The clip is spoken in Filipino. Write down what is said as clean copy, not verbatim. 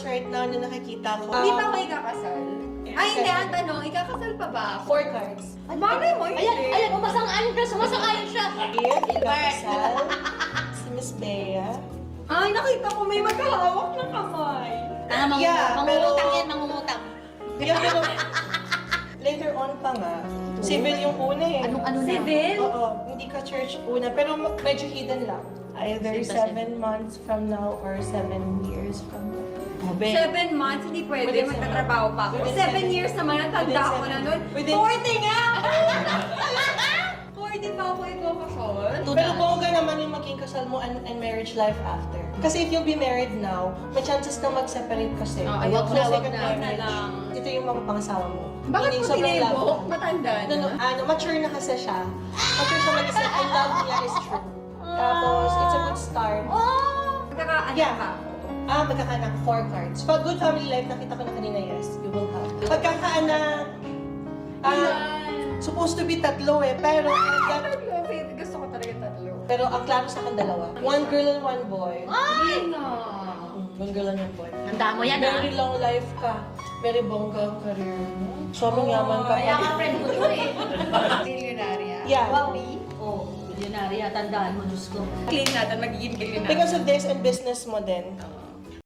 right now na nakikita ko. Hindi pa ako ikakasal. Ay, hindi. Ang tanong, ikakasal pa ba ako? 4 cards. Malay mo, hindi. Ayan, umasang-ayon siya, sumasang-ayon siya. Ikakasal. Si Miss Bea. Ay, nakita ko may magkahawak ng kamay. Mangungutang yan, mangungutang. Yeah, pero later on pa nga. Civil yung una eh. Ano na? Civil? Oo, hindi ka church una, pero medyo hidden lang. Either 7 months from now or 7 years from now. 7 months, hindi pwede. Within Magtatrabaho pa ako. within 7 seven- years naman, natanda within ako seven- na nun. within- 40 nga! 40 pa ako ikakasal? Pero bongga naman yung maging kasal mo and marriage life after. Kasi if you'll be married now, may chances na mag-separate kasi. Ayoko na, wag na. Na lang. Ito yung mapapangasawa mo. Bakit Meaning, mo sobrang love tinibok? mo. Matanda na. Mature na kasi siya. Mature siya mag-isip, I love niya is true. Tapos, it's a good start. Magkakaanak Yeah. pa. Magkakaanak, 4 cards. Pag good family life, nakita ko na kanina, yes, you will have. Pagkakaanak, supposed to be 3 eh, pero Gusto ko talaga tatlo. pero ang klaro sa akin 2. 1 girl and 1 boy. Ay! No. 1 girl and 1 boy. Tanda mo yan, Very long life ka. Very bongga ang career mo. Sobrang yaman ka Kaya pa. ka friend ko to eh. Milyonarya. Yeah. Oh, milyonarya, tandaan mo, Diyos ko. Clean natin, magiging milyonarya. Because of this and business mo din,